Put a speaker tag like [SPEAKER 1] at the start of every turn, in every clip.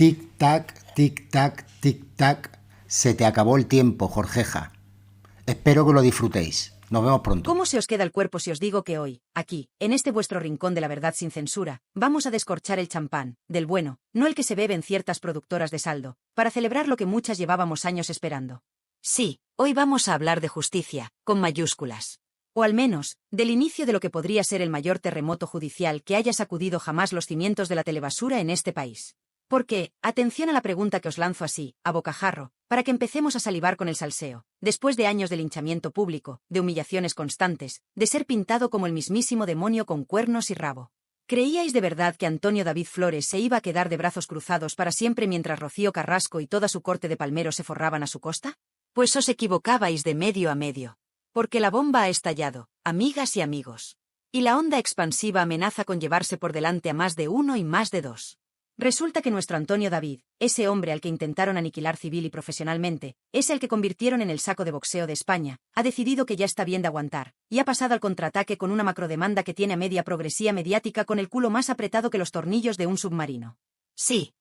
[SPEAKER 1] Tic-tac, tic-tac, tic-tac. Se te acabó el tiempo, Jorgeja. Espero que lo disfrutéis. Nos vemos pronto.
[SPEAKER 2] ¿Cómo se os queda el cuerpo si os digo que hoy, aquí, en este vuestro rincón de la verdad sin censura, vamos a descorchar el champán, del bueno, no el que se bebe en ciertas productoras de saldo, para celebrar lo que muchas llevábamos años esperando? Sí, hoy vamos a hablar de justicia, con mayúsculas. O al menos, del inicio de lo que podría ser el mayor terremoto judicial que haya sacudido jamás los cimientos de la telebasura en este país. Porque, atención a la pregunta que os lanzo así, a bocajarro, para que empecemos a salivar con el salseo, después de años de linchamiento público, de humillaciones constantes, de ser pintado como el mismísimo demonio con cuernos y rabo. ¿Creíais de verdad que Antonio David Flores se iba a quedar de brazos cruzados para siempre mientras Rocío Carrasco y toda su corte de palmeros se forraban a su costa? Pues os equivocabais de medio a medio. Porque la bomba ha estallado, amigas y amigos. Y la onda expansiva amenaza con llevarse por delante a más de uno y más de dos. Resulta que nuestro Antonio David, ese hombre al que intentaron aniquilar civil y profesionalmente, ese al que convirtieron en el saco de boxeo de España, ha decidido que ya está bien de aguantar, y ha pasado al contraataque con una macrodemanda que tiene a media progresía mediática con el culo más apretado que los tornillos de un submarino. Sí,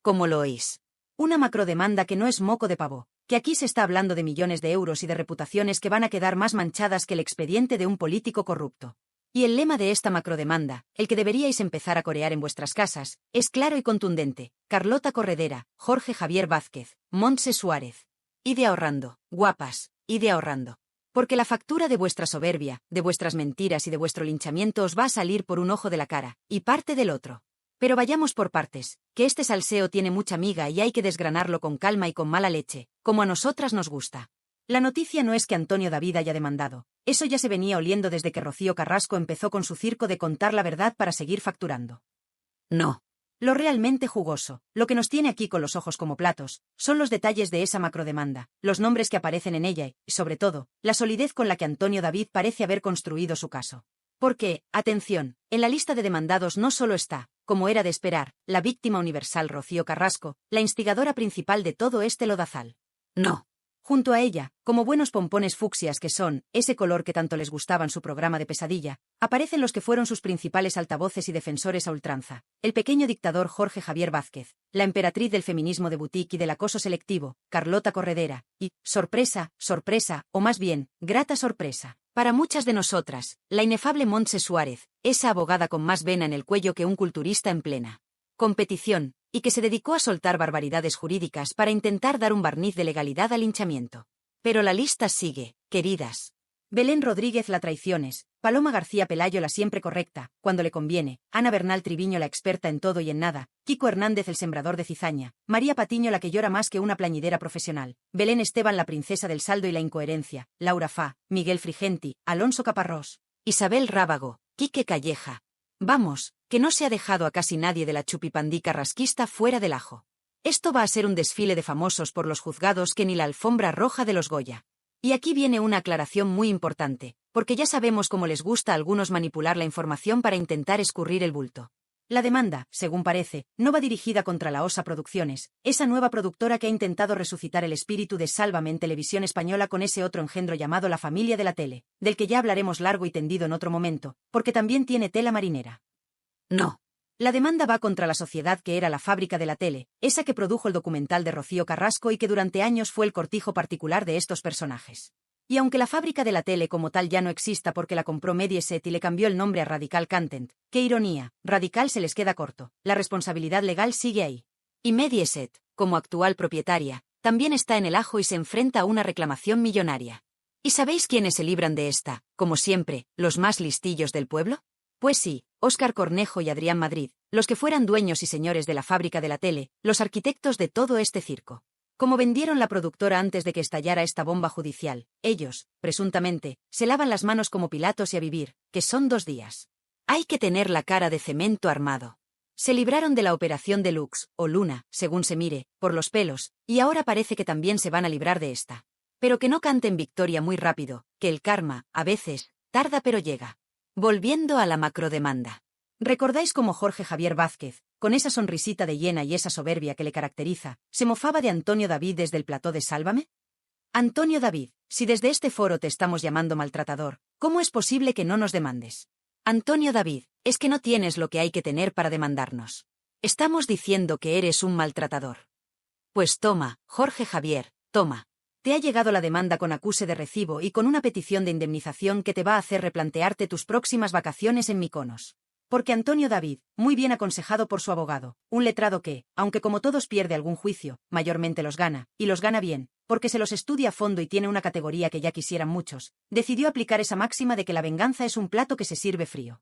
[SPEAKER 2] como lo oís. Una macrodemanda que no es moco de pavo, que aquí se está hablando de millones de euros y de reputaciones que van a quedar más manchadas que el expediente de un político corrupto. Y el lema de esta macrodemanda, el que deberíais empezar a corear en vuestras casas, es claro y contundente: Carlota Corredera, Jorge Javier Vázquez, Montse Suárez. Ide ahorrando, guapas, ide ahorrando. Porque la factura de vuestra soberbia, de vuestras mentiras y de vuestro linchamiento os va a salir por un ojo de la cara, y parte del otro. Pero vayamos por partes, que este salseo tiene mucha miga y hay que desgranarlo con calma y con mala leche, como a nosotras nos gusta. La noticia no es que Antonio David haya demandado. Eso ya se venía oliendo desde que Rocío Carrasco empezó con su circo de contar la verdad para seguir facturando. No. Lo realmente jugoso, lo que nos tiene aquí con los ojos como platos, son los detalles de esa macrodemanda, los nombres que aparecen en ella y, sobre todo, la solidez con la que Antonio David parece haber construido su caso. Porque, atención, en la lista de demandados no solo está, como era de esperar, la víctima universal Rocío Carrasco, la instigadora principal de todo este lodazal. No. Junto a ella, como buenos pompones fucsias que son, ese color que tanto les gustaba en su programa de pesadilla, aparecen los que fueron sus principales altavoces y defensores a ultranza: el pequeño dictador Jorge Javier Vázquez, la emperatriz del feminismo de boutique y del acoso selectivo, Carlota Corredera, y, sorpresa, o más bien, grata sorpresa, para muchas de nosotras, la inefable Montse Suárez, esa abogada con más vena en el cuello que un culturista en plena competición, y que se dedicó a soltar barbaridades jurídicas para intentar dar un barniz de legalidad al linchamiento. Pero la lista sigue, queridas. Belén Rodríguez la traiciones, Paloma García Pelayo la siempre correcta, cuando le conviene, Ana Bernal Triviño la experta en todo y en nada, Kiko Hernández el sembrador de cizaña, María Patiño la que llora más que una plañidera profesional, Belén Esteban la princesa del saldo y la incoherencia, Laura Fá, Miguel Frigenti, Alonso Caparrós, Isabel Rábago, Quique Calleja. Vamos, que no se ha dejado a casi nadie de la chupipandí carrasquista fuera del ajo. Esto va a ser un desfile de famosos por los juzgados que ni la alfombra roja de los Goya. Y aquí viene una aclaración muy importante, porque ya sabemos cómo les gusta a algunos manipular la información para intentar escurrir el bulto. La demanda, según parece, no va dirigida contra la Osa Producciones, esa nueva productora que ha intentado resucitar el espíritu de Sálvame en Televisión Española con ese otro engendro llamado La Familia de la Tele, del que ya hablaremos largo y tendido en otro momento, porque también tiene tela marinera. No. La demanda va contra la sociedad que era la Fábrica de la Tele, esa que produjo el documental de Rocío Carrasco y que durante años fue el cortijo particular de estos personajes. Y aunque la Fábrica de la Tele como tal ya no exista porque la compró Mediaset y le cambió el nombre a Radical Content, qué ironía, Radical se les queda corto, la responsabilidad legal sigue ahí. Y Mediaset, como actual propietaria, también está en el ajo y se enfrenta a una reclamación millonaria. ¿Y sabéis quiénes se libran de esta, como siempre, los más listillos del pueblo? Pues sí, Óscar Cornejo y Adrián Madrid, los que fueran dueños y señores de la Fábrica de la Tele, los arquitectos de todo este circo. Como vendieron la productora antes de que estallara esta bomba judicial, ellos, presuntamente, se lavan las manos como Pilatos y a vivir, que son 2 días. Hay que tener la cara de cemento armado. Se libraron de la operación Deluxe, o Luna, según se mire, por los pelos, y ahora parece que también se van a librar de esta. Pero que no canten victoria muy rápido, que el karma, a veces, tarda pero llega. Volviendo a la macrodemanda. ¿Recordáis cómo Jorge Javier Vázquez, con esa sonrisita de hiena y esa soberbia que le caracteriza, se mofaba de Antonio David desde el plató de Sálvame? Antonio David, si desde este foro te estamos llamando maltratador, ¿cómo es posible que no nos demandes? Antonio David, es que no tienes lo que hay que tener para demandarnos. Estamos diciendo que eres un maltratador. Pues toma, Jorge Javier, toma. Te ha llegado la demanda con acuse de recibo y con una petición de indemnización que te va a hacer replantearte tus próximas vacaciones en Mykonos. Porque Antonio David, muy bien aconsejado por su abogado, un letrado que, aunque como todos pierde algún juicio, mayormente los gana, y los gana bien, porque se los estudia a fondo y tiene una categoría que ya quisieran muchos, decidió aplicar esa máxima de que la venganza es un plato que se sirve frío.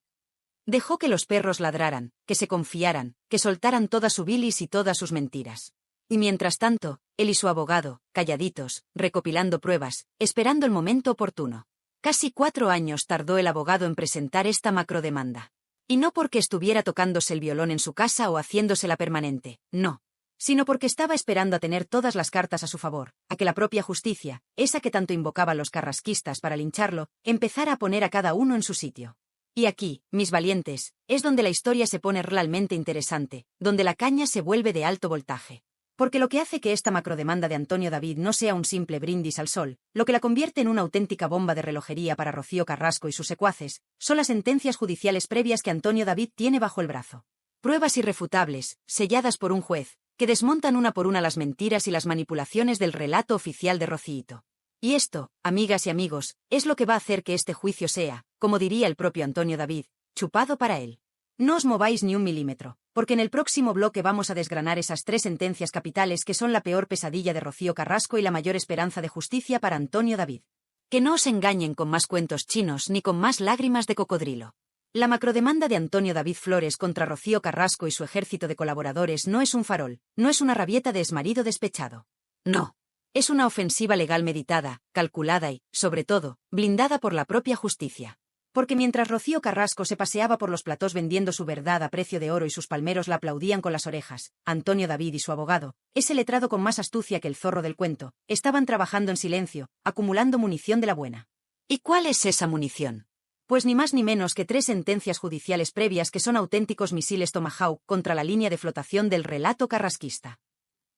[SPEAKER 2] Dejó que los perros ladraran, que se confiaran, que soltaran toda su bilis y todas sus mentiras. Y mientras tanto, él y su abogado, calladitos, recopilando pruebas, esperando el momento oportuno. Casi 4 años tardó el abogado en presentar esta macrodemanda. Y no porque estuviera tocándose el violón en su casa o haciéndosela permanente, no. Sino porque estaba esperando a tener todas las cartas a su favor, a que la propia justicia, esa que tanto invocaban los carrasquistas para lincharlo, empezara a poner a cada uno en su sitio. Y aquí, mis valientes, es donde la historia se pone realmente interesante, donde la caña se vuelve de alto voltaje. Porque lo que hace que esta macrodemanda de Antonio David no sea un simple brindis al sol, lo que la convierte en una auténtica bomba de relojería para Rocío Carrasco y sus secuaces, son las sentencias judiciales previas que Antonio David tiene bajo el brazo. Pruebas irrefutables, selladas por un juez, que desmontan una por una las mentiras y las manipulaciones del relato oficial de Rocíito. Y esto, amigas y amigos, es lo que va a hacer que este juicio sea, como diría el propio Antonio David, chupado para él. No os mováis ni un milímetro, porque en el próximo bloque vamos a desgranar esas 3 sentencias capitales que son la peor pesadilla de Rocío Carrasco y la mayor esperanza de justicia para Antonio David. Que no os engañen con más cuentos chinos ni con más lágrimas de cocodrilo. La macrodemanda de Antonio David Flores contra Rocío Carrasco y su ejército de colaboradores no es un farol, no es una rabieta de exmarido despechado. No. Es una ofensiva legal meditada, calculada y, sobre todo, blindada por la propia justicia. Porque mientras Rocío Carrasco se paseaba por los platós vendiendo su verdad a precio de oro y sus palmeros la aplaudían con las orejas, Antonio David y su abogado, ese letrado con más astucia que el zorro del cuento, estaban trabajando en silencio, acumulando munición de la buena. ¿Y cuál es esa munición? Pues ni más ni menos que 3 sentencias judiciales previas que son auténticos misiles Tomahawk contra la línea de flotación del relato carrasquista.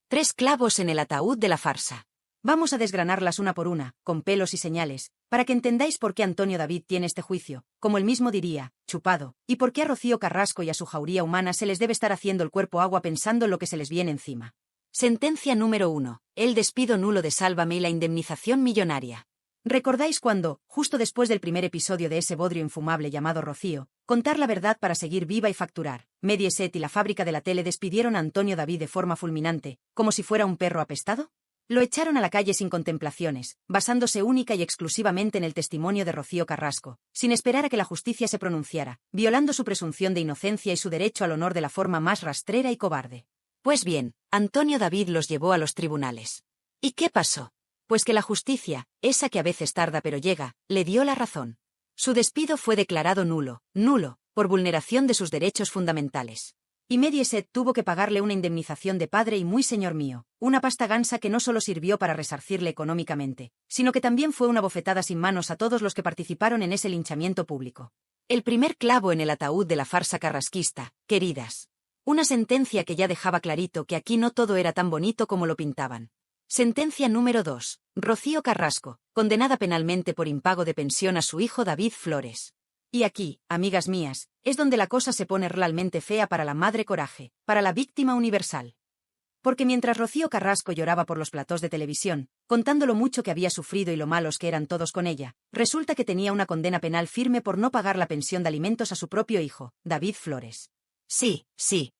[SPEAKER 2] 3 clavos en el ataúd de la farsa. Vamos a desgranarlas una por una, con pelos y señales, para que entendáis por qué Antonio David tiene este juicio, como él mismo diría, chupado, y por qué a Rocío Carrasco y a su jauría humana se les debe estar haciendo el cuerpo agua pensando en lo que se les viene encima. Sentencia número 1. El despido nulo de Sálvame y la indemnización millonaria. ¿Recordáis cuando, justo después del primer episodio de ese bodrio infumable llamado Rocío, contar la verdad para seguir viva y facturar, Mediaset y la fábrica de la tele despidieron a Antonio David de forma fulminante, como si fuera un perro apestado? Lo echaron a la calle sin contemplaciones, basándose única y exclusivamente en el testimonio de Rocío Carrasco, sin esperar a que la justicia se pronunciara, violando su presunción de inocencia y su derecho al honor de la forma más rastrera y cobarde. Pues bien, Antonio David los llevó a los tribunales. ¿Y qué pasó? Pues que la justicia, esa que a veces tarda pero llega, le dio la razón. Su despido fue declarado nulo, por vulneración de sus derechos fundamentales. Y Mediaset tuvo que pagarle una indemnización de padre y muy señor mío, una pasta gansa que no solo sirvió para resarcirle económicamente, sino que también fue una bofetada sin manos a todos los que participaron en ese linchamiento público. El primer clavo en el ataúd de la farsa carrasquista, queridas. Una sentencia que ya dejaba clarito que aquí no todo era tan bonito como lo pintaban. Sentencia número 2. Rocío Carrasco, condenada penalmente por impago de pensión a su hijo David Flores. Y aquí, amigas mías, es donde la cosa se pone realmente fea para la madre coraje, para la víctima universal. Porque mientras Rocío Carrasco lloraba por los platós de televisión, contando lo mucho que había sufrido y lo malos que eran todos con ella, resulta que tenía una condena penal firme por no pagar la pensión de alimentos a su propio hijo, David Flores. Sí,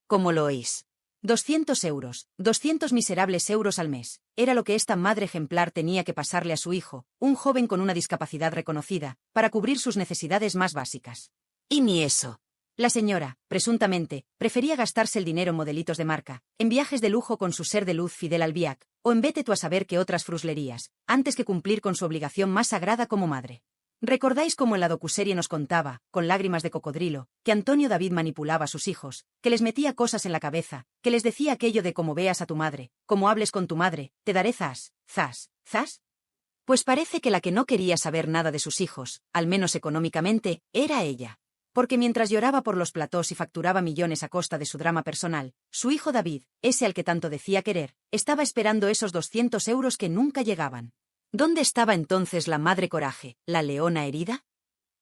[SPEAKER 2] como lo oís. 200 euros, 200 miserables euros al mes, era lo que esta madre ejemplar tenía que pasarle a su hijo, un joven con una discapacidad reconocida, para cubrir sus necesidades más básicas. Y ni eso. La señora, presuntamente, prefería gastarse el dinero en modelitos de marca, en viajes de lujo con su ser de luz Fidel Albiac, o en vete tú a saber qué otras fruslerías, antes que cumplir con su obligación más sagrada como madre. ¿Recordáis cómo en la docuserie nos contaba, con lágrimas de cocodrilo, que Antonio David manipulaba a sus hijos, que les metía cosas en la cabeza, que les decía aquello de como veas a tu madre, como hables con tu madre, te daré zas? Pues parece que la que no quería saber nada de sus hijos, al menos económicamente, era ella. Porque mientras lloraba por los platós y facturaba millones a costa de su drama personal, su hijo David, ese al que tanto decía querer, estaba esperando esos 200 euros que nunca llegaban. ¿Dónde estaba entonces la madre coraje, la leona herida?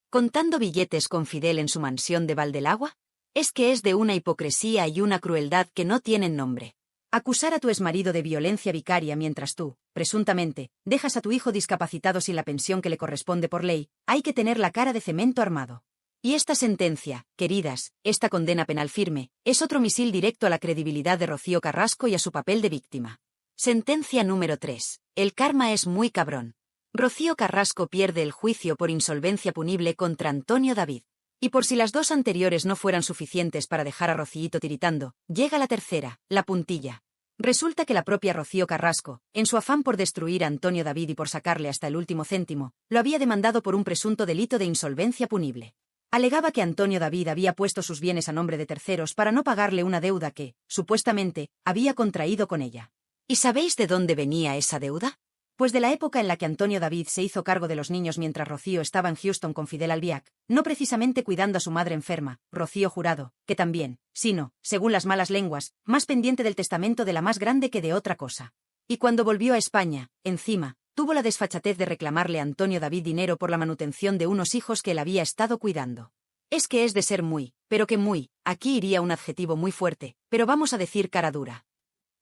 [SPEAKER 2] ¿Contando billetes con Fidel en su mansión de Valdelagua? Es que es de una hipocresía y una crueldad que no tienen nombre. Acusar a tu exmarido de violencia vicaria mientras tú, presuntamente, dejas a tu hijo discapacitado sin la pensión que le corresponde por ley, hay que tener la cara de cemento armado. Y esta sentencia, queridas, esta condena penal firme, es otro misil directo a la credibilidad de Rocío Carrasco y a su papel de víctima. Sentencia número 3. El karma es muy cabrón. Rocío Carrasco pierde el juicio por insolvencia punible contra Antonio David. Y por si las dos anteriores no fueran suficientes para dejar a Rocíito tiritando, llega la tercera, la puntilla. Resulta que la propia Rocío Carrasco, en su afán por destruir a Antonio David y por sacarle hasta el último céntimo, lo había demandado por un presunto delito de insolvencia punible. Alegaba que Antonio David había puesto sus bienes a nombre de terceros para no pagarle una deuda que, supuestamente, había contraído con ella. ¿Y sabéis de dónde venía esa deuda? Pues de la época en la que Antonio David se hizo cargo de los niños mientras Rocío estaba en Houston con Fidel Albiac, no precisamente cuidando a su madre enferma, Rocío Jurado, que también, sino, según las malas lenguas, más pendiente del testamento de la más grande que de otra cosa. Y cuando volvió a España, encima, tuvo la desfachatez de reclamarle a Antonio David dinero por la manutención de unos hijos que él había estado cuidando. Es que es de ser muy, pero que muy, aquí iría un adjetivo muy fuerte, pero vamos a decir cara dura.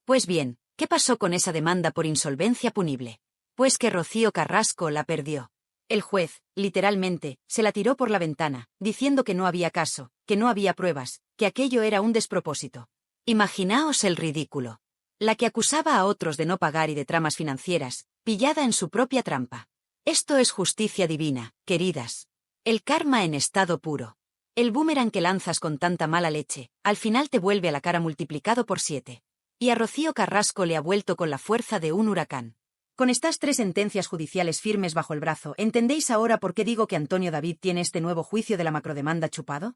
[SPEAKER 2] Pues bien, ¿qué pasó con esa demanda por insolvencia punible? Pues que Rocío Carrasco la perdió. El juez, literalmente, se la tiró por la ventana, diciendo que no había caso, que no había pruebas, que aquello era un despropósito. Imaginaos el ridículo. La que acusaba a otros de no pagar y de tramas financieras, pillada en su propia trampa. Esto es justicia divina, queridas. El karma en estado puro. El boomerang que lanzas con tanta mala leche, al final te vuelve a la cara multiplicado por 7. Y a Rocío Carrasco le ha vuelto con la fuerza de un huracán. Con estas 3 sentencias judiciales firmes bajo el brazo, ¿entendéis ahora por qué digo que Antonio David tiene este nuevo juicio de la macrodemanda chupado?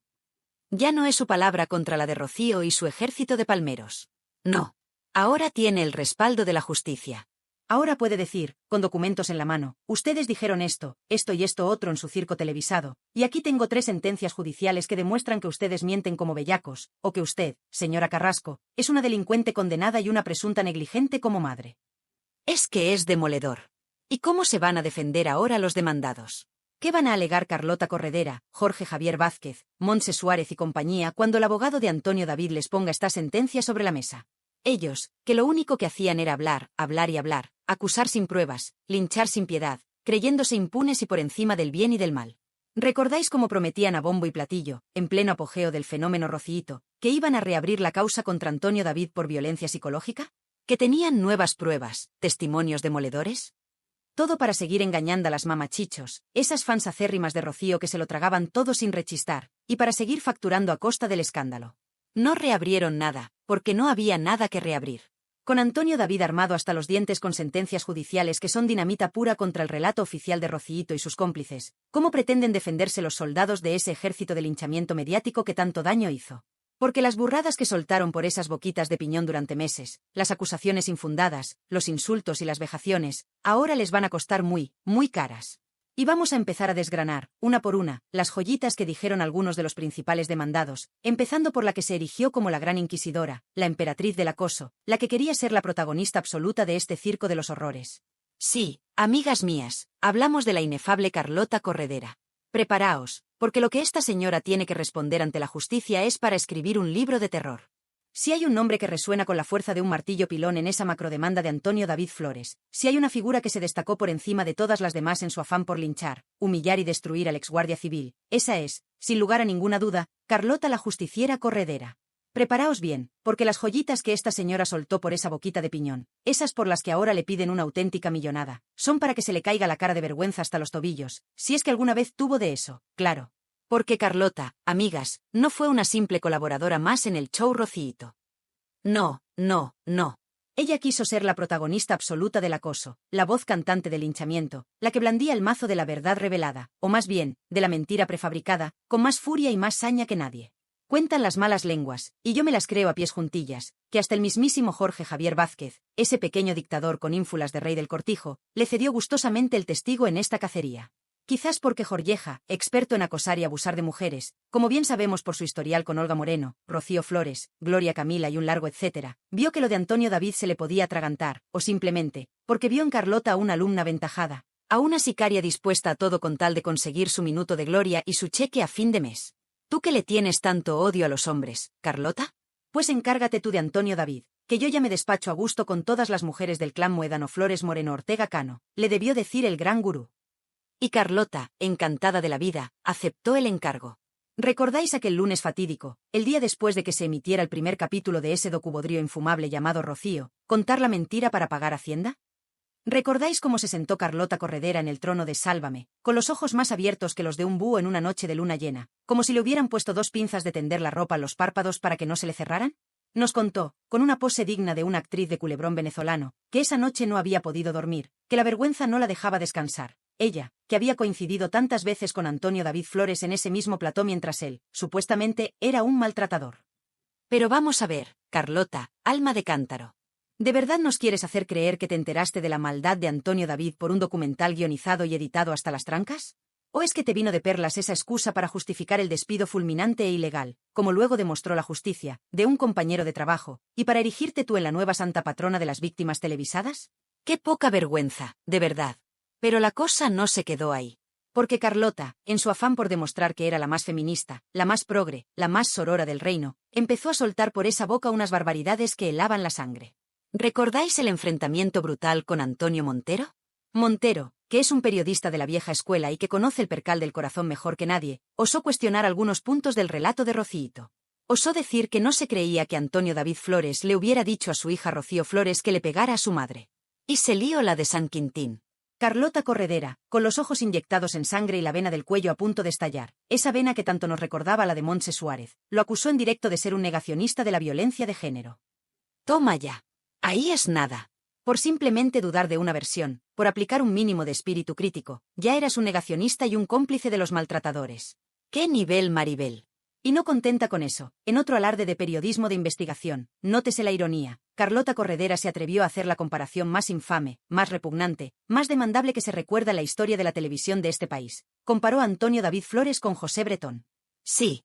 [SPEAKER 2] Ya no es su palabra contra la de Rocío y su ejército de palmeros. No. Ahora tiene el respaldo de la justicia. Ahora puede decir, con documentos en la mano, ustedes dijeron esto y esto otro en su circo televisado, y aquí tengo 3 sentencias judiciales que demuestran que ustedes mienten como bellacos, o que usted, señora Carrasco, es una delincuente condenada y una presunta negligente como madre. Es que es demoledor. ¿Y cómo se van a defender ahora los demandados? ¿Qué van a alegar Carlota Corredera, Jorge Javier Vázquez, Montse Suárez y compañía cuando el abogado de Antonio David les ponga esta sentencia sobre la mesa? Ellos, que lo único que hacían era hablar, hablar y hablar, acusar sin pruebas, linchar sin piedad, creyéndose impunes y por encima del bien y del mal. ¿Recordáis cómo prometían a bombo y platillo, en pleno apogeo del fenómeno Rocíito, que iban a reabrir la causa contra Antonio David por violencia psicológica? ¿Que tenían nuevas pruebas, testimonios demoledores? Todo para seguir engañando a las mamachichos, esas fans acérrimas de Rocío que se lo tragaban todo sin rechistar, y para seguir facturando a costa del escándalo. No reabrieron nada, porque no había nada que reabrir. Con Antonio David armado hasta los dientes con sentencias judiciales que son dinamita pura contra el relato oficial de Rocíito y sus cómplices, ¿cómo pretenden defenderse los soldados de ese ejército de linchamiento mediático que tanto daño hizo? Porque las burradas que soltaron por esas boquitas de piñón durante meses, las acusaciones infundadas, los insultos y las vejaciones, ahora les van a costar muy, muy caras. Y vamos a empezar a desgranar, una por una, las joyitas que dijeron algunos de los principales demandados, empezando por la que se erigió como la gran inquisidora, la emperatriz del acoso, la que quería ser la protagonista absoluta de este circo de los horrores. Sí, amigas mías, hablamos de la inefable Carlota Corredera. Preparaos, porque lo que esta señora tiene que responder ante la justicia es para escribir un libro de terror. Si hay un nombre que resuena con la fuerza de un martillo pilón en esa macrodemanda de Antonio David Flores, si hay una figura que se destacó por encima de todas las demás en su afán por linchar, humillar y destruir al exguardia civil, esa es, sin lugar a ninguna duda, Carlota la justiciera Corredera. Preparaos bien, porque las joyitas que esta señora soltó por esa boquita de piñón, esas por las que ahora le piden una auténtica millonada, son para que se le caiga la cara de vergüenza hasta los tobillos, si es que alguna vez tuvo de eso, claro. Porque Carlota, amigas, no fue una simple colaboradora más en el show Rocíito. No, no, no. Ella quiso ser la protagonista absoluta del acoso, la voz cantante del linchamiento, la que blandía el mazo de la verdad revelada, o más bien, de la mentira prefabricada, con más furia y más saña que nadie. Cuentan las malas lenguas, y yo me las creo a pies juntillas, que hasta el mismísimo Jorge Javier Vázquez, ese pequeño dictador con ínfulas de rey del cortijo, le cedió gustosamente el testigo en esta cacería. Quizás porque Jorgeja, experto en acosar y abusar de mujeres, como bien sabemos por su historial con Olga Moreno, Rocío Flores, Gloria Camila y un largo etcétera, vio que lo de Antonio David se le podía atragantar, o simplemente, porque vio en Carlota a una alumna aventajada, a una sicaria dispuesta a todo con tal de conseguir su minuto de gloria y su cheque a fin de mes. ¿Tú que le tienes tanto odio a los hombres, Carlota? Pues encárgate tú de Antonio David, que yo ya me despacho a gusto con todas las mujeres del clan Moedano Flores Moreno Ortega Cano, le debió decir el gran gurú. Y Carlota, encantada de la vida, aceptó el encargo. ¿Recordáis aquel lunes fatídico, el día después de que se emitiera el primer capítulo de ese docubodrio infumable llamado Rocío, contar la mentira para pagar Hacienda? ¿Recordáis cómo se sentó Carlota Corredera en el trono de Sálvame, con los ojos más abiertos que los de un búho en una noche de luna llena, como si le hubieran puesto 2 pinzas de tender la ropa en los párpados para que no se le cerraran? Nos contó, con una pose digna de una actriz de culebrón venezolano, que esa noche no había podido dormir, que la vergüenza no la dejaba descansar. Ella, que había coincidido tantas veces con Antonio David Flores en ese mismo plató mientras él, supuestamente, era un maltratador. Pero vamos a ver, Carlota, alma de cántaro. ¿De verdad nos quieres hacer creer que te enteraste de la maldad de Antonio David por un documental guionizado y editado hasta las trancas? ¿O es que te vino de perlas esa excusa para justificar el despido fulminante e ilegal, como luego demostró la justicia, de un compañero de trabajo, y para erigirte tú en la nueva santa patrona de las víctimas televisadas? ¡Qué poca vergüenza, de verdad! Pero la cosa no se quedó ahí. Porque Carlota, en su afán por demostrar que era la más feminista, la más progre, la más sorora del reino, empezó a soltar por esa boca unas barbaridades que helaban la sangre. ¿Recordáis el enfrentamiento brutal con Antonio Montero? Montero, que es un periodista de la vieja escuela y que conoce el percal del corazón mejor que nadie, osó cuestionar algunos puntos del relato de Rocíito. Osó decir que no se creía que Antonio David Flores le hubiera dicho a su hija Rocío Flores que le pegara a su madre. Y se lió la de San Quintín. Carlota Corredera, con los ojos inyectados en sangre y la vena del cuello a punto de estallar, esa vena que tanto nos recordaba la de Montse Suárez, lo acusó en directo de ser un negacionista de la violencia de género. Toma ya. Ahí es nada. Por simplemente dudar de una versión, por aplicar un mínimo de espíritu crítico, ya eras un negacionista y un cómplice de los maltratadores. ¡Qué nivel, Maribel! Y no contenta con eso, en otro alarde de periodismo de investigación, nótese la ironía, Carlota Corredera se atrevió a hacer la comparación más infame, más repugnante, más demandable que se recuerda en la historia de la televisión de este país. Comparó a Antonio David Flores con José Bretón. Sí,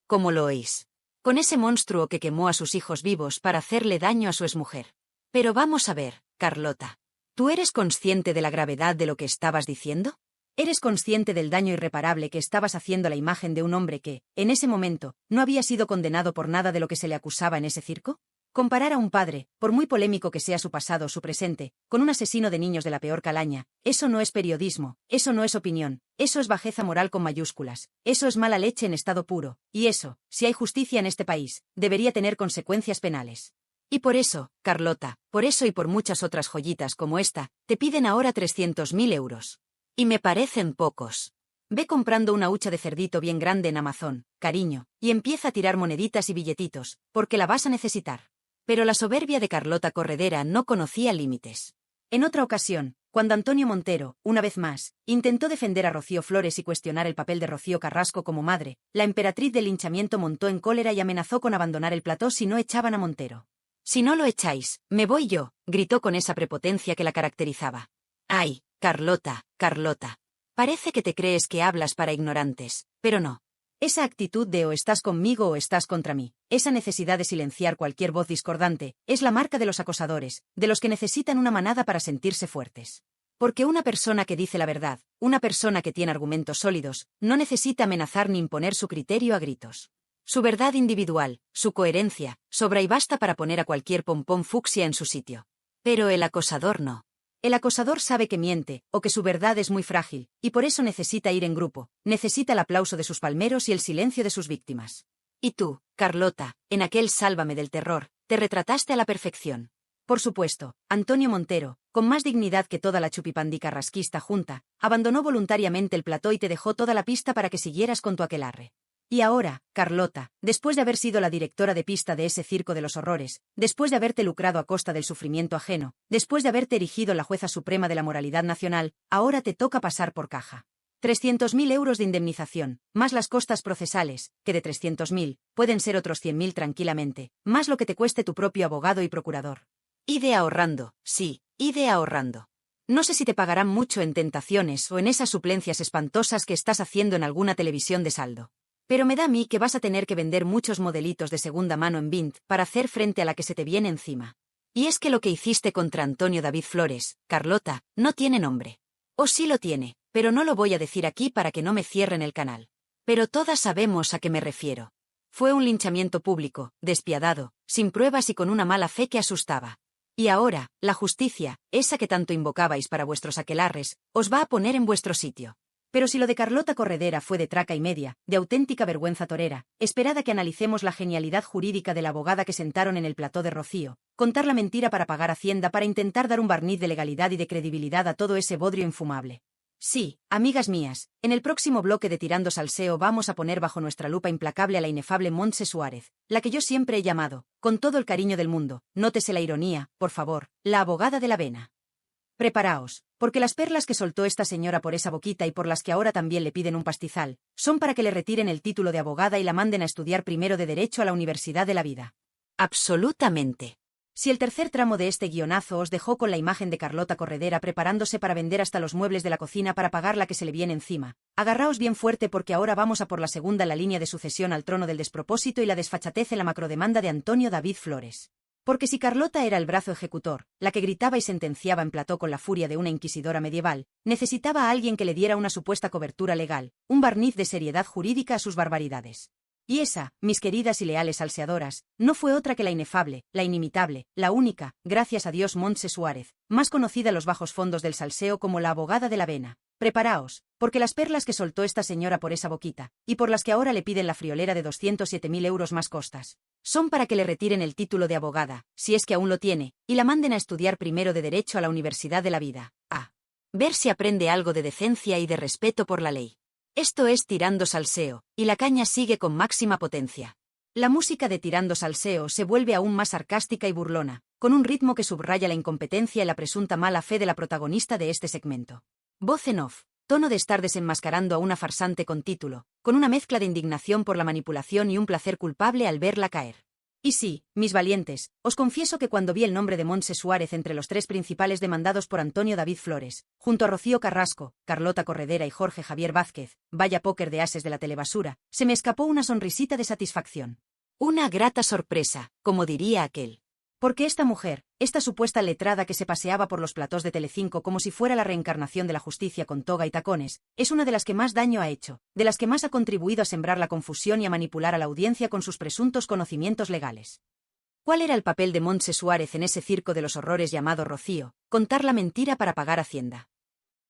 [SPEAKER 2] como lo oís. Con ese monstruo que quemó a sus hijos vivos para hacerle daño a su exmujer. Pero vamos a ver, Carlota. ¿Tú eres consciente de la gravedad de lo que estabas diciendo? ¿Eres consciente del daño irreparable que estabas haciendo a la imagen de un hombre que, en ese momento, no había sido condenado por nada de lo que se le acusaba en ese circo? Comparar a un padre, por muy polémico que sea su pasado o su presente, con un asesino de niños de la peor calaña, eso no es periodismo, eso no es opinión, eso es bajeza moral con mayúsculas, eso es mala leche en estado puro, y eso, si hay justicia en este país, debería tener consecuencias penales. Y por eso, Carlota, por eso y por muchas otras joyitas como esta, te piden ahora 300.000 euros. Y me parecen pocos. Ve comprando una hucha de cerdito bien grande en Amazon, cariño, y empieza a tirar moneditas y billetitos, porque la vas a necesitar. Pero la soberbia de Carlota Corredera no conocía límites. En otra ocasión, cuando Antonio Montero, una vez más, intentó defender a Rocío Flores y cuestionar el papel de Rocío Carrasco como madre, la emperatriz del linchamiento montó en cólera y amenazó con abandonar el plató si no echaban a Montero. «Si no lo echáis, me voy yo», gritó con esa prepotencia que la caracterizaba. «Ay, Carlota, Carlota. Parece que te crees que hablas para ignorantes, pero no. Esa actitud de o estás conmigo o estás contra mí, esa necesidad de silenciar cualquier voz discordante, es la marca de los acosadores, de los que necesitan una manada para sentirse fuertes. Porque una persona que dice la verdad, una persona que tiene argumentos sólidos, no necesita amenazar ni imponer su criterio a gritos. Su verdad individual, su coherencia, sobra y basta para poner a cualquier pompón fucsia en su sitio. Pero el acosador no. El acosador sabe que miente, o que su verdad es muy frágil, y por eso necesita ir en grupo, necesita el aplauso de sus palmeros y el silencio de sus víctimas. Y tú, Carlota, en aquel Sálvame del terror, te retrataste a la perfección. Por supuesto, Antonio Montero, con más dignidad que toda la chupipandi carrasquista junta, abandonó voluntariamente el plató y te dejó toda la pista para que siguieras con tu aquelarre. Y ahora, Carlota, después de haber sido la directora de pista de ese circo de los horrores, después de haberte lucrado a costa del sufrimiento ajeno, después de haberte erigido la jueza suprema de la moralidad nacional, ahora te toca pasar por caja. 300.000 euros de indemnización, más las costas procesales, que de 300.000, pueden ser otros 100.000 tranquilamente, más lo que te cueste tu propio abogado y procurador. Ide ahorrando, sí, ide ahorrando. No sé si te pagarán mucho en tentaciones o en esas suplencias espantosas que estás haciendo en alguna televisión de saldo. Pero me da a mí que vas a tener que vender muchos modelitos de segunda mano en Vint para hacer frente a la que se te viene encima. Y es que lo que hiciste contra Antonio David Flores, Carlota, no tiene nombre. O sí lo tiene, pero no lo voy a decir aquí para que no me cierren el canal. Pero todas sabemos a qué me refiero. Fue un linchamiento público, despiadado, sin pruebas y con una mala fe que asustaba. Y ahora, la justicia, esa que tanto invocabais para vuestros aquelarres, os va a poner en vuestro sitio. Pero si lo de Carlota Corredera fue de traca y media, de auténtica vergüenza torera, esperad a que analicemos la genialidad jurídica de la abogada que sentaron en el plató de Rocío, contar la mentira para pagar Hacienda para intentar dar un barniz de legalidad y de credibilidad a todo ese bodrio infumable. Sí, amigas mías, en el próximo bloque de Tirando Salseo vamos a poner bajo nuestra lupa implacable a la inefable Montse Suárez, la que yo siempre he llamado, con todo el cariño del mundo, nótese la ironía, por favor, la abogada de la vena. Preparaos, porque las perlas que soltó esta señora por esa boquita y por las que ahora también le piden un pastizal, son para que le retiren el título de abogada y la manden a estudiar primero de Derecho a la Universidad de la Vida. Absolutamente. Si el tercer tramo de este guionazo os dejó con la imagen de Carlota Corredera preparándose para vender hasta los muebles de la cocina para pagar la que se le viene encima, agarraos bien fuerte porque ahora vamos a por la segunda en la línea de sucesión al trono del despropósito y la desfachatez en la macrodemanda de Antonio David Flores. Porque si Carlota era el brazo ejecutor, la que gritaba y sentenciaba en plató con la furia de una inquisidora medieval, necesitaba a alguien que le diera una supuesta cobertura legal, un barniz de seriedad jurídica a sus barbaridades. Y esa, mis queridas y leales salseadoras, no fue otra que la inefable, la inimitable, la única, gracias a Dios Montse Suárez, más conocida en los bajos fondos del salseo como la abogada de la vena. Preparaos, porque las perlas que soltó esta señora por esa boquita, y por las que ahora le piden la friolera de 207.000 euros más costas, son para que le retiren el título de abogada, si es que aún lo tiene, y la manden a estudiar primero de Derecho a la Universidad de la Vida, a ver si aprende algo de decencia y de respeto por la ley. Esto es Tirando Salseo, y la caña sigue con máxima potencia. La música de Tirando Salseo se vuelve aún más sarcástica y burlona, con un ritmo que subraya la incompetencia y la presunta mala fe de la protagonista de este segmento. Voz en off, tono de estar desenmascarando a una farsante con título, con una mezcla de indignación por la manipulación y un placer culpable al verla caer. Y sí, mis valientes, os confieso que cuando vi el nombre de Montse Suárez entre los tres principales demandados por Antonio David Flores, junto a Rocío Carrasco, Carlota Corredera y Jorge Javier Vázquez, vaya póker de ases de la telebasura, se me escapó una sonrisita de satisfacción. Una grata sorpresa, como diría aquel. Porque esta mujer, esta supuesta letrada que se paseaba por los platós de Telecinco como si fuera la reencarnación de la justicia con toga y tacones, es una de las que más daño ha hecho, de las que más ha contribuido a sembrar la confusión y a manipular a la audiencia con sus presuntos conocimientos legales. ¿Cuál era el papel de Montse Suárez en ese circo de los horrores llamado Rocío? Contar la mentira para pagar Hacienda.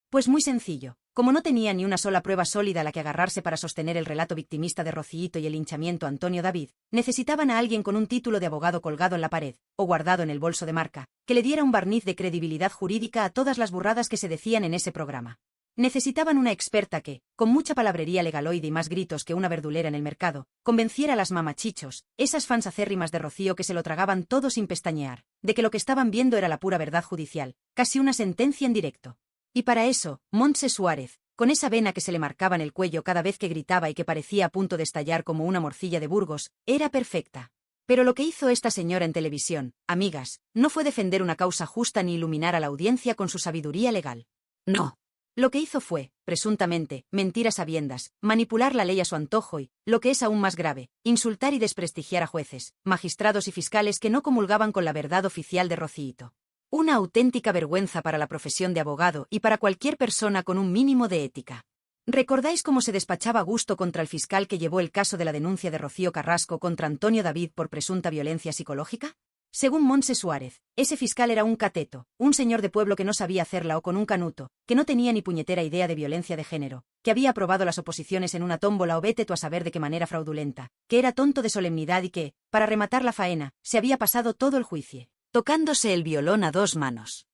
[SPEAKER 2] Pues muy sencillo. Como no tenía ni una sola prueba sólida a la que agarrarse para sostener el relato victimista de Rociito y el linchamiento a Antonio David, necesitaban a alguien con un título de abogado colgado en la pared, o guardado en el bolso de marca, que le diera un barniz de credibilidad jurídica a todas las burradas que se decían en ese programa. Necesitaban una experta que, con mucha palabrería legaloide y más gritos que una verdulera en el mercado, convenciera a las mamachichos, esas fans acérrimas de Rocío que se lo tragaban todo sin pestañear, de que lo que estaban viendo era la pura verdad judicial, casi una sentencia en directo. Y para eso, Montse Suárez, con esa vena que se le marcaba en el cuello cada vez que gritaba y que parecía a punto de estallar como una morcilla de Burgos, era perfecta. Pero lo que hizo esta señora en televisión, amigas, no fue defender una causa justa ni iluminar a la audiencia con su sabiduría legal. No. Lo que hizo fue, presuntamente, mentir a sabiendas, manipular la ley a su antojo y, lo que es aún más grave, insultar y desprestigiar a jueces, magistrados y fiscales que no comulgaban con la verdad oficial de Rociito. Una auténtica vergüenza para la profesión de abogado y para cualquier persona con un mínimo de ética. ¿Recordáis cómo se despachaba a gusto contra el fiscal que llevó el caso de la denuncia de Rocío Carrasco contra Antonio David por presunta violencia psicológica? Según Montse Suárez, ese fiscal era un cateto, un señor de pueblo que no sabía hacerla o con un canuto, que no tenía ni puñetera idea de violencia de género, que había aprobado las oposiciones en una tómbola o vete tú a saber de qué manera fraudulenta, que era tonto de solemnidad y que, para rematar la faena, se había pasado todo el juicio tocándose el violón a dos manos.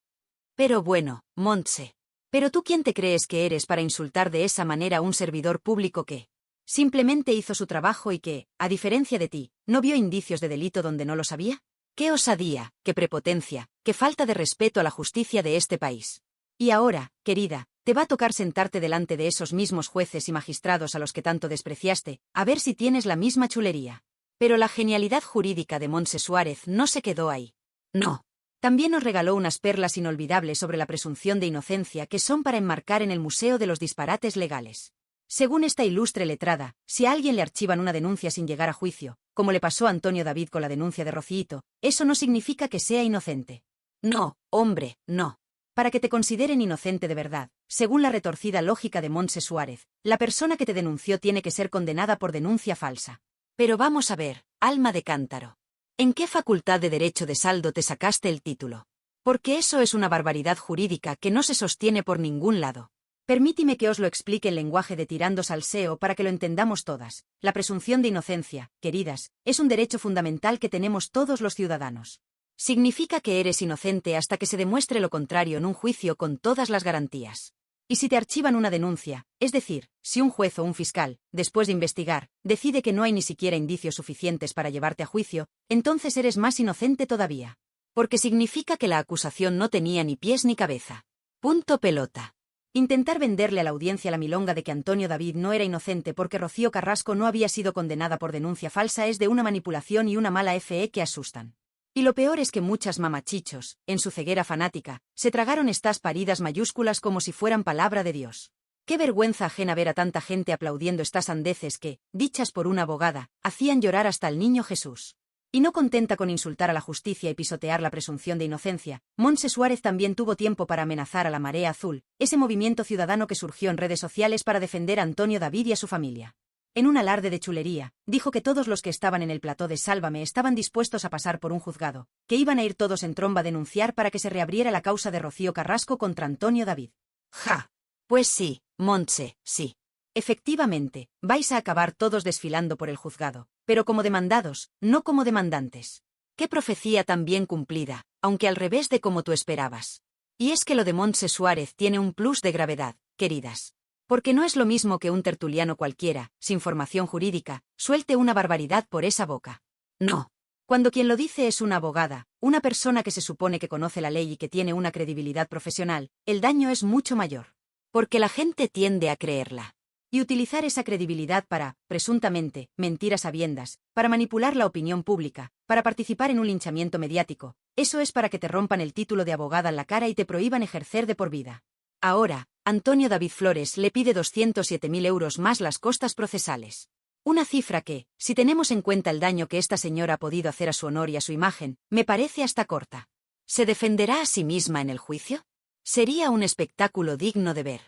[SPEAKER 2] Pero bueno, Montse. ¿Pero tú quién te crees que eres para insultar de esa manera a un servidor público que simplemente hizo su trabajo y que, a diferencia de ti, no vio indicios de delito donde no lo sabía? ¡Qué osadía, qué prepotencia, qué falta de respeto a la justicia de este país! Y ahora, querida, te va a tocar sentarte delante de esos mismos jueces y magistrados a los que tanto despreciaste, a ver si tienes la misma chulería. Pero la genialidad jurídica de Montse Suárez no se quedó ahí. No. También nos regaló unas perlas inolvidables sobre la presunción de inocencia que son para enmarcar en el Museo de los Disparates Legales. Según esta ilustre letrada, si a alguien le archivan una denuncia sin llegar a juicio, como le pasó a Antonio David con la denuncia de Rociito, eso no significa que sea inocente. No, hombre, no. para que te consideren inocente de verdad. Según la retorcida lógica de Montse Suárez, la persona que te denunció tiene que ser condenada por denuncia falsa. Pero vamos a ver, alma de cántaro. ¿En qué facultad de derecho de saldo te sacaste el título? Porque eso es una barbaridad jurídica que no se sostiene por ningún lado. Permítime que os lo explique en lenguaje de tirando salseo para que lo entendamos todas. La presunción de inocencia, queridas, es un derecho fundamental que tenemos todos los ciudadanos. Significa que eres inocente hasta que se demuestre lo contrario en un juicio con todas las garantías. Y si te archivan una denuncia, es decir, si un juez o un fiscal, después de investigar, decide que no hay ni siquiera indicios suficientes para llevarte a juicio, entonces eres más inocente todavía. Porque significa que la acusación no tenía ni pies ni cabeza. Punto pelota. Intentar venderle a la audiencia la milonga de que Antonio David no era inocente porque Rocío Carrasco no había sido condenada por denuncia falsa es de una manipulación y una mala fe que asustan. Y lo peor es que muchas mamachichos, en su ceguera fanática, se tragaron estas paridas mayúsculas como si fueran palabra de Dios. Qué vergüenza ajena ver a tanta gente aplaudiendo estas sandeces que, dichas por una abogada, hacían llorar hasta al niño Jesús. Y no contenta con insultar a la justicia y pisotear la presunción de inocencia, Montse Suárez también tuvo tiempo para amenazar a la Marea Azul, ese movimiento ciudadano que surgió en redes sociales para defender a Antonio David y a su familia. En un alarde de chulería, dijo que todos los que estaban en el plató de Sálvame estaban dispuestos a pasar por un juzgado, que iban a ir todos en tromba a denunciar para que se reabriera la causa de Rocío Carrasco contra Antonio David. ¡Ja! Pues sí, Montse, sí. Efectivamente, vais a acabar todos desfilando por el juzgado, pero como demandados, no como demandantes. Qué profecía tan bien cumplida, aunque al revés de como tú esperabas. Y es que lo de Montse Suárez tiene un plus de gravedad, queridas. Porque no es lo mismo que un tertuliano cualquiera, sin formación jurídica, suelte una barbaridad por esa boca. No. Cuando quien lo dice es una abogada, una persona que se supone que conoce la ley y que tiene una credibilidad profesional, el daño es mucho mayor. Porque la gente tiende a creerla. Y utilizar esa credibilidad para, presuntamente, mentir a sabiendas, para manipular la opinión pública, para participar en un linchamiento mediático, eso es para que te rompan el título de abogada en la cara y te prohíban ejercer de por vida. Ahora, Antonio David Flores le pide 207.000 euros más las costas procesales. Una cifra que, si tenemos en cuenta el daño que esta señora ha podido hacer a su honor y a su imagen, me parece hasta corta. ¿Se defenderá a sí misma en el juicio? Sería un espectáculo digno de ver.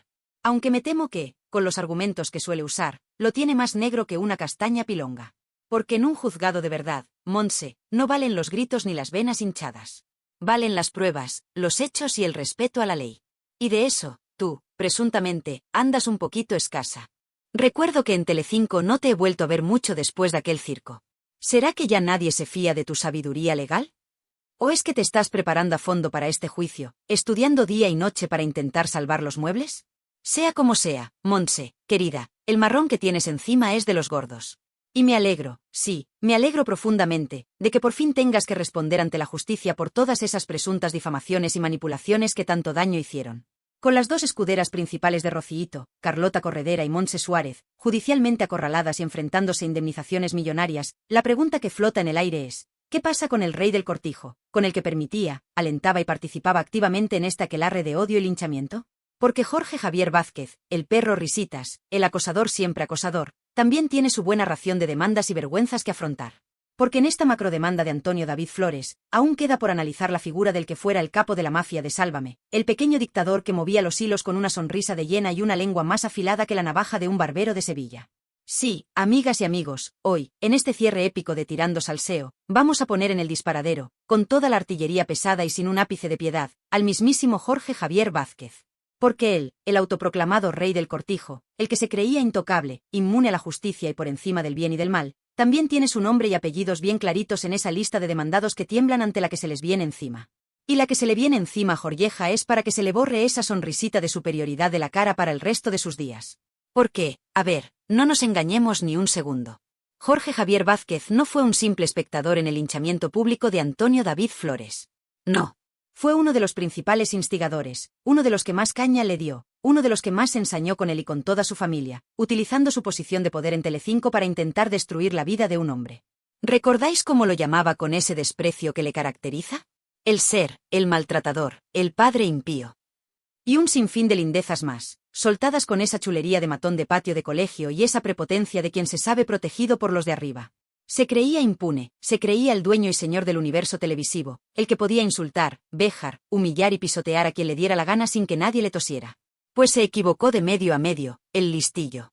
[SPEAKER 2] Aunque me temo que, con los argumentos que suele usar, lo tiene más negro que una castaña pilonga. Porque en un juzgado de verdad, Montse, no valen los gritos ni las venas hinchadas. Valen las pruebas, los hechos y el respeto a la ley. Y de eso, tú, presuntamente, andas un poquito escasa. Recuerdo que en Telecinco no te he vuelto a ver mucho después de aquel circo. ¿Será que ya nadie se fía de tu sabiduría legal? ¿O es que te estás preparando a fondo para este juicio, estudiando día y noche para intentar salvar los muebles? Sea como sea, Montse, querida, el marrón que tienes encima es de los gordos. Y me alegro, sí, me alegro profundamente, de que por fin tengas que responder ante la justicia por todas esas presuntas difamaciones y manipulaciones que tanto daño hicieron. Con las dos escuderas principales de Rociito, Carlota Corredera y Montse Suárez, judicialmente acorraladas y enfrentándose a indemnizaciones millonarias, la pregunta que flota en el aire es, ¿qué pasa con el rey del cortijo, con el que permitía, alentaba y participaba activamente en este aquelarre de odio y linchamiento? Porque Jorge Javier Vázquez, el perro risitas, el acosador siempre acosador, también tiene su buena ración de demandas y vergüenzas que afrontar. Porque en esta macrodemanda de Antonio David Flores, aún queda por analizar la figura del que fuera el capo de la mafia de Sálvame, el pequeño dictador que movía los hilos con una sonrisa de hiena y una lengua más afilada que la navaja de un barbero de Sevilla. Sí, amigas y amigos, hoy, en este cierre épico de Tirando Salseo, vamos a poner en el disparadero, con toda la artillería pesada y sin un ápice de piedad, al mismísimo Jorge Javier Vázquez. Porque él, el autoproclamado rey del cortijo, el que se creía intocable, inmune a la justicia y por encima del bien y del mal, también tiene su nombre y apellidos bien claritos en esa lista de demandados que tiemblan ante la que se les viene encima. Y la que se le viene encima a Jorgeja es para que se le borre esa sonrisita de superioridad de la cara para el resto de sus días. Porque, a ver, no nos engañemos ni un segundo. Jorge Javier Vázquez no fue un simple espectador en el linchamiento público de Antonio David Flores. No. Fue uno de los principales instigadores, uno de los que más caña le dio, uno de los que más se ensañó con él y con toda su familia, utilizando su posición de poder en Telecinco para intentar destruir la vida de un hombre. ¿Recordáis cómo lo llamaba con ese desprecio que le caracteriza? El ser, el maltratador, el padre impío. Y un sinfín de lindezas más, soltadas con esa chulería de matón de patio de colegio y esa prepotencia de quien se sabe protegido por los de arriba. Se creía impune, se creía el dueño y señor del universo televisivo, el que podía insultar, vejar, humillar y pisotear a quien le diera la gana sin que nadie le tosiera. Pues se equivocó de medio a medio, el listillo.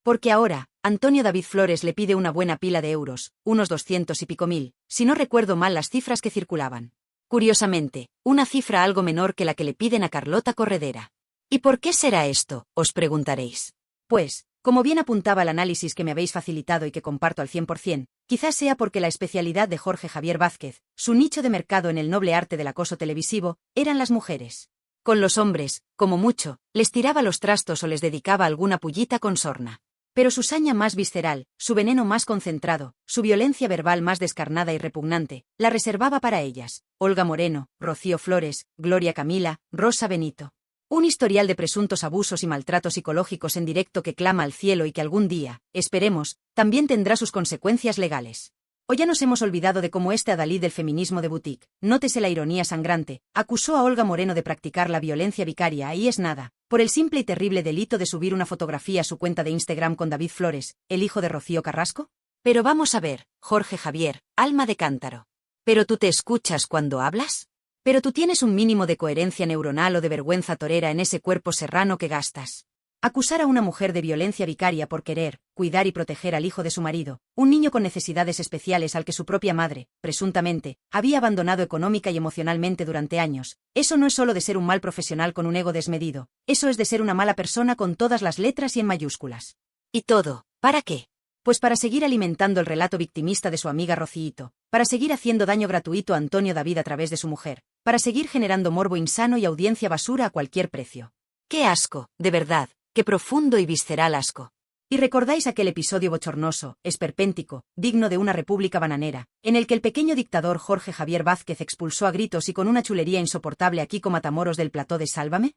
[SPEAKER 2] Porque ahora, Antonio David Flores le pide una buena pila de euros, unos 200 y pico mil, si no recuerdo mal las cifras que circulaban. Curiosamente, una cifra algo menor que la que le piden a Carlota Corredera. ¿Y por qué será esto?, os preguntaréis. Pues, como bien apuntaba el análisis que me habéis facilitado y que comparto al 100%, quizás sea porque la especialidad de Jorge Javier Vázquez, su nicho de mercado en el noble arte del acoso televisivo, eran las mujeres. Con los hombres, como mucho, les tiraba los trastos o les dedicaba alguna pullita con sorna. Pero su saña más visceral, su veneno más concentrado, su violencia verbal más descarnada y repugnante, la reservaba para ellas: Olga Moreno, Rocío Flores, Gloria Camila, Rosa Benito. Un historial de presuntos abusos y maltratos psicológicos en directo que clama al cielo y que algún día, esperemos, también tendrá sus consecuencias legales. O ya nos hemos olvidado de cómo este adalid del feminismo de boutique, nótese la ironía sangrante, acusó a Olga Moreno de practicar la violencia vicaria y es nada, por el simple y terrible delito de subir una fotografía a su cuenta de Instagram con David Flores, el hijo de Rocío Carrasco. Pero vamos a ver, Jorge Javier, alma de cántaro. ¿Pero tú te escuchas cuando hablas? ¿Pero tú tienes un mínimo de coherencia neuronal o de vergüenza torera en ese cuerpo serrano que gastas? Acusar a una mujer de violencia vicaria por querer, cuidar y proteger al hijo de su marido, un niño con necesidades especiales al que su propia madre, presuntamente, había abandonado económica y emocionalmente durante años, eso no es solo de ser un mal profesional con un ego desmedido, eso es de ser una mala persona con todas las letras y en mayúsculas. ¿Y todo, para qué? Pues para seguir alimentando el relato victimista de su amiga Rocíito, para seguir haciendo daño gratuito a Antonio David a través de su mujer, para seguir generando morbo insano y audiencia basura a cualquier precio. ¡Qué asco, de verdad! ¡Qué profundo y visceral asco! ¿Y recordáis aquel episodio bochornoso, esperpéntico, digno de una república bananera, en el que el pequeño dictador Jorge Javier Vázquez expulsó a gritos y con una chulería insoportable a Kiko Matamoros del plató de Sálvame?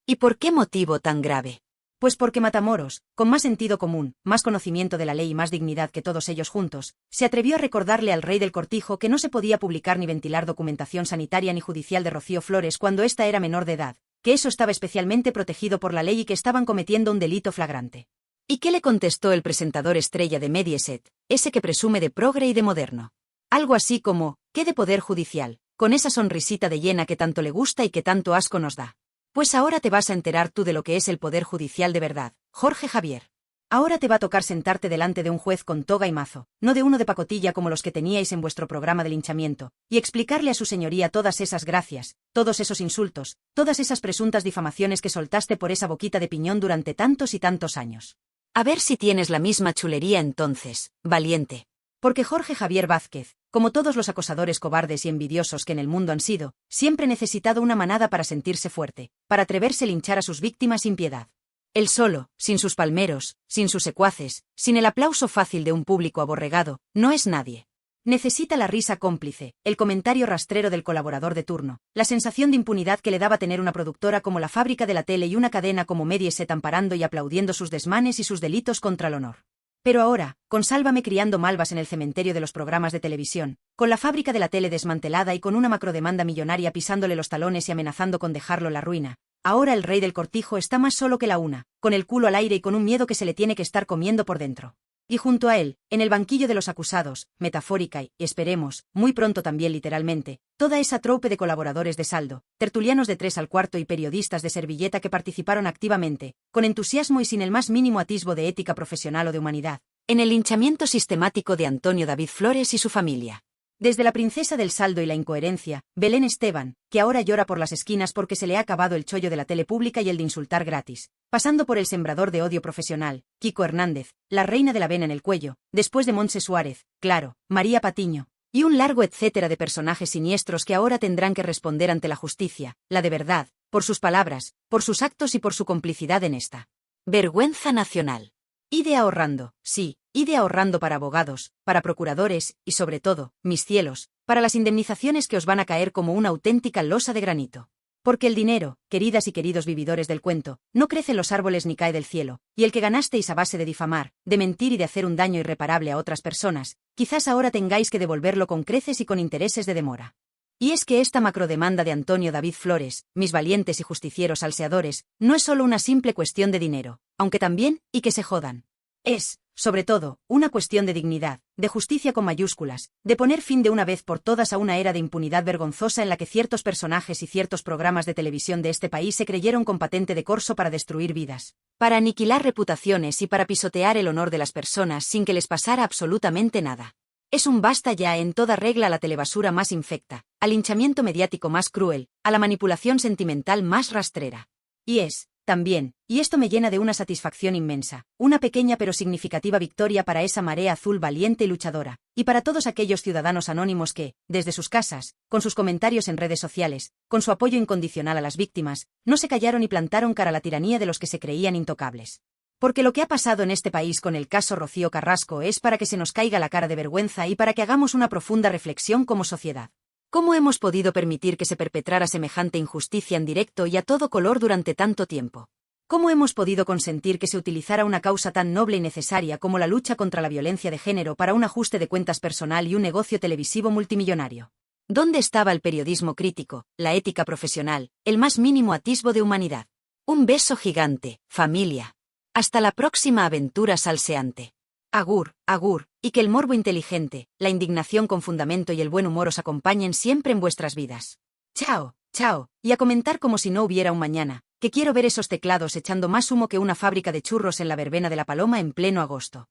[SPEAKER 2] ¿Y por qué motivo tan grave? Pues porque Matamoros, con más sentido común, más conocimiento de la ley y más dignidad que todos ellos juntos, se atrevió a recordarle al rey del cortijo que no se podía publicar ni ventilar documentación sanitaria ni judicial de Rocío Flores cuando ésta era menor de edad, que eso estaba especialmente protegido por la ley y que estaban cometiendo un delito flagrante. ¿Y qué le contestó el presentador estrella de Mediaset, ese que presume de progre y de moderno? Algo así como: ¿qué de poder judicial?, con esa sonrisita de hiena que tanto le gusta y que tanto asco nos da. Pues ahora te vas a enterar tú de lo que es el poder judicial de verdad, Jorge Javier. Ahora te va a tocar sentarte delante de un juez con toga y mazo, no de uno de pacotilla como los que teníais en vuestro programa de linchamiento, y explicarle a su señoría todas esas gracias, todos esos insultos, todas esas presuntas difamaciones que soltaste por esa boquita de piñón durante tantos y tantos años. A ver si tienes la misma chulería entonces, valiente. Porque Jorge Javier Vázquez, como todos los acosadores cobardes y envidiosos que en el mundo han sido, siempre ha necesitado una manada para sentirse fuerte, para atreverse a linchar a sus víctimas sin piedad. Él solo, sin sus palmeros, sin sus secuaces, sin el aplauso fácil de un público aborregado, no es nadie. Necesita la risa cómplice, el comentario rastrero del colaborador de turno, la sensación de impunidad que le daba tener una productora como La Fábrica de la Tele y una cadena como Mediaset amparando y aplaudiendo sus desmanes y sus delitos contra el honor. Pero ahora, con Sálvame criando malvas en el cementerio de los programas de televisión, con La Fábrica de la Tele desmantelada y con una macrodemanda millonaria pisándole los talones y amenazando con dejarlo en la ruina, ahora el rey del cortijo está más solo que la una, con el culo al aire y con un miedo que se le tiene que estar comiendo por dentro. Y junto a él, en el banquillo de los acusados, metafórica y, esperemos, muy pronto también literalmente, toda esa troupe de colaboradores de saldo, tertulianos de 3 al cuarto y periodistas de servilleta que participaron activamente, con entusiasmo y sin el más mínimo atisbo de ética profesional o de humanidad, en el linchamiento sistemático de Antonio David Flores y su familia. Desde la princesa del saldo y la incoherencia, Belén Esteban, que ahora llora por las esquinas porque se le ha acabado el chollo de la tele pública y el de insultar gratis, pasando por el sembrador de odio profesional, Kiko Hernández, la reina de la vena en el cuello, después de Montse Suárez, claro, María Patiño, y un largo etcétera de personajes siniestros que ahora tendrán que responder ante la justicia, la de verdad, por sus palabras, por sus actos y por su complicidad en esta vergüenza nacional. Ide ahorrando, sí, ide ahorrando para abogados, para procuradores, y sobre todo, mis cielos, para las indemnizaciones que os van a caer como una auténtica losa de granito. Porque el dinero, queridas y queridos vividores del cuento, no crece en los árboles ni cae del cielo, y el que ganasteis a base de difamar, de mentir y de hacer un daño irreparable a otras personas, quizás ahora tengáis que devolverlo con creces y con intereses de demora. Y es que esta macrodemanda de Antonio David Flores, mis valientes y justicieros salseadores, no es solo una simple cuestión de dinero, aunque también, y que se jodan. Es, sobre todo, una cuestión de dignidad, de justicia con mayúsculas, de poner fin de una vez por todas a una era de impunidad vergonzosa en la que ciertos personajes y ciertos programas de televisión de este país se creyeron con patente de corso para destruir vidas, para aniquilar reputaciones y para pisotear el honor de las personas sin que les pasara absolutamente nada. Es un basta ya en toda regla a la telebasura más infecta, al linchamiento mediático más cruel, a la manipulación sentimental más rastrera. Y es, también, y esto me llena de una satisfacción inmensa, una pequeña pero significativa victoria para esa marea azul valiente y luchadora, y para todos aquellos ciudadanos anónimos que, desde sus casas, con sus comentarios en redes sociales, con su apoyo incondicional a las víctimas, no se callaron y plantaron cara a la tiranía de los que se creían intocables. Porque lo que ha pasado en este país con el caso Rocío Carrasco es para que se nos caiga la cara de vergüenza y para que hagamos una profunda reflexión como sociedad. ¿Cómo hemos podido permitir que se perpetrara semejante injusticia en directo y a todo color durante tanto tiempo? ¿Cómo hemos podido consentir que se utilizara una causa tan noble y necesaria como la lucha contra la violencia de género para un ajuste de cuentas personal y un negocio televisivo multimillonario? ¿Dónde estaba el periodismo crítico, la ética profesional, el más mínimo atisbo de humanidad? Un beso gigante, familia. Hasta la próxima aventura salseante. Agur, agur, y que el morbo inteligente, la indignación con fundamento y el buen humor os acompañen siempre en vuestras vidas. Chao, chao, y a comentar como si no hubiera un mañana, que quiero ver esos teclados echando más humo que una fábrica de churros en la verbena de la Paloma en pleno agosto.